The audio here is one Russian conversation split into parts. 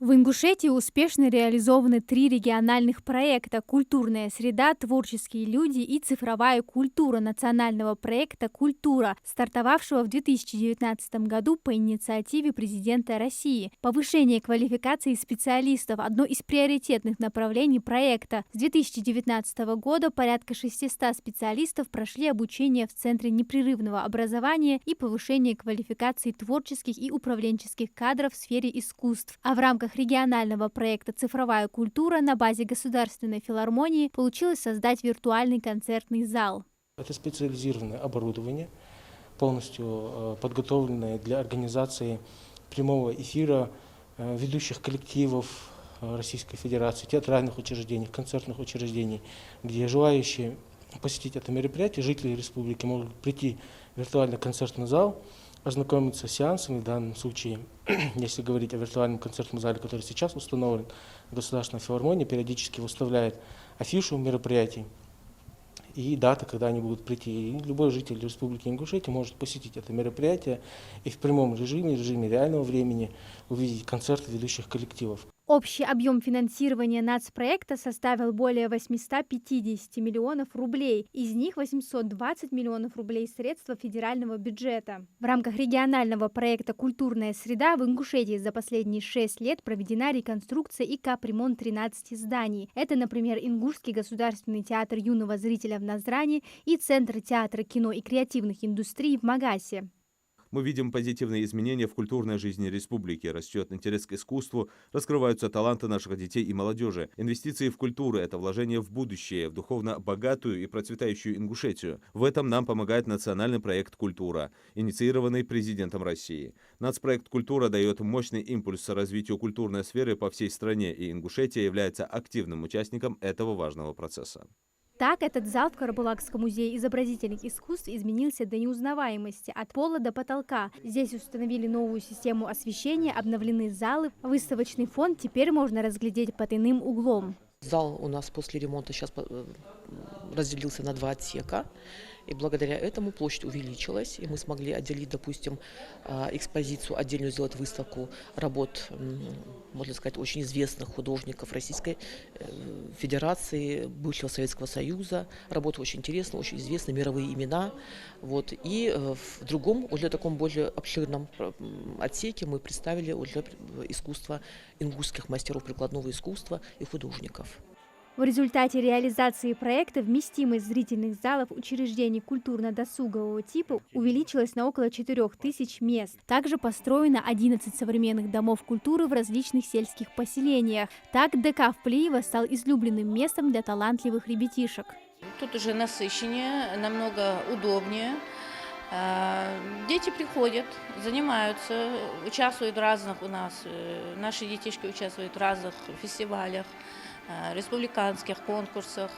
В Ингушетии успешно реализованы 3 региональных проекта: «Культурная среда», «Творческие люди» и «Цифровая культура» национального проекта «Культура», стартовавшего в 2019 году по инициативе президента России. Повышение квалификации специалистов – одно из приоритетных направлений проекта. С 2019 года порядка 600 специалистов прошли обучение в Центре непрерывного образования и повышения квалификации творческих и управленческих кадров в сфере искусств. А в рамках регионального проекта «Цифровая культура» на базе Государственной филармонии получилось создать виртуальный концертный зал. Это специализированное оборудование, полностью подготовленное для организации прямого эфира ведущих коллективов Российской Федерации, театральных учреждений, концертных учреждений, где желающие посетить это мероприятие, жители республики могут прийти в виртуальный концертный зал, ознакомиться с сеансами. В данном случае, если говорить о виртуальном концертном зале, который сейчас установлен, Государственная филармония периодически выставляет афишу мероприятий и даты, когда они будут прийти. И любой житель Республики Ингушетия может посетить это мероприятие и в прямом режиме реального времени увидеть концерты ведущих коллективов. Общий объем финансирования нацпроекта составил более 850 миллионов рублей, из них 820 миллионов рублей средства федерального бюджета. В рамках регионального проекта «Культурная среда» в Ингушетии за последние 6 лет проведена реконструкция и капремонт 13 зданий. Это, например, Ингушский государственный театр юного зрителя в Назране и Центр театра, кино и креативных индустрий в Магасе. Мы видим позитивные изменения в культурной жизни республики. Растет интерес к искусству, раскрываются таланты наших детей и молодежи. Инвестиции в культуру – это вложение в будущее, в духовно богатую и процветающую Ингушетию. В этом нам помогает национальный проект «Культура», инициированный президентом России. Нацпроект «Культура» дает мощный импульс развитию культурной сферы по всей стране, и Ингушетия является активным участником этого важного процесса. Так, этот зал в Карабулакском музее изобразительных искусств изменился до неузнаваемости, от пола до потолка. Здесь установили новую систему освещения, обновлены залы. Выставочный фонд теперь можно разглядеть под иным углом. Зал у нас после ремонта сейчас разделился на 2 отсека. И благодаря этому площадь увеличилась, и мы смогли отделить, допустим, экспозицию, отдельную сделать выставку работ, можно сказать, очень известных художников Российской Федерации, бывшего Советского Союза. Работы очень интересные, очень известные, мировые имена. Вот. И в другом, уже таком более обширном отсеке мы представили уже искусство ингушских мастеров прикладного искусства и художников. В результате реализации проекта вместимость зрительных залов учреждений культурно-досугового типа увеличилась на около 4000 мест. Также построено 11 современных домов культуры в различных сельских поселениях. Так, ДК Вплиево стал излюбленным местом для талантливых ребятишек. Тут уже насыщеннее, намного удобнее. Дети приходят, занимаются, участвуют в разных у нас, наши детишки участвуют в разных фестивалях, республиканских конкурсах.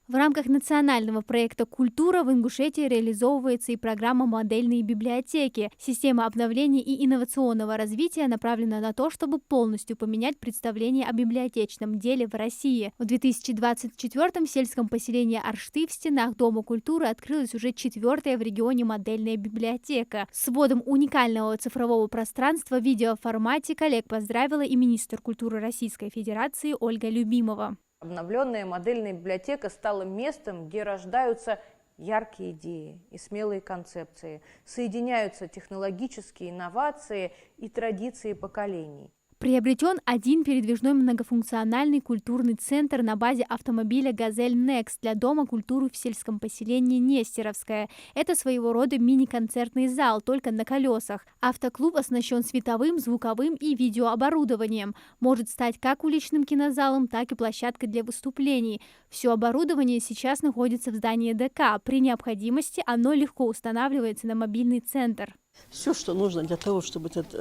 В рамках национального проекта «Культура» в Ингушетии реализовывается и программа «Модельные библиотеки». Система обновления и инновационного развития направлена на то, чтобы полностью поменять представление о библиотечном деле в России. В 2024-м в сельском поселении Аршты в стенах Дома культуры открылась уже 4-я в регионе модельная библиотека. С вводом уникального цифрового пространства в видеоформате коллег поздравила и министр культуры Российской Федерации Ольга Любимова. Обновленная модельная библиотека стала местом, где рождаются яркие идеи и смелые концепции, соединяются технологические инновации и традиции поколений. Приобретен один передвижной многофункциональный культурный центр на базе автомобиля «Газель Некст» для Дома культуры в сельском поселении Нестеровское. Это своего рода мини-концертный зал, только на колесах. Автоклуб оснащен световым, звуковым и видеооборудованием. Может стать как уличным кинозалом, так и площадкой для выступлений. Все оборудование сейчас находится в здании ДК. При необходимости оно легко устанавливается на мобильный центр. Все, что нужно для того, чтобы этот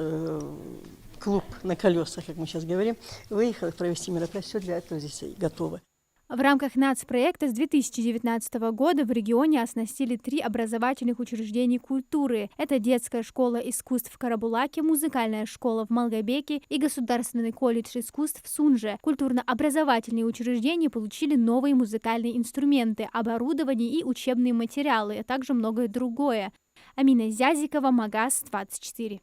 клуб на колесах, как мы сейчас говорим, выехал провести мероприятие, все для этого здесь готово. В рамках нацпроекта с 2019 года в регионе оснастили 3 образовательных учреждений культуры. Это детская школа искусств в Карабулаке, музыкальная школа в Малгобеке и Государственный колледж искусств в Сунже. Культурно-образовательные учреждения получили новые музыкальные инструменты, оборудование и учебные материалы, а также многое другое. Амина Зязикова, Магас, 24.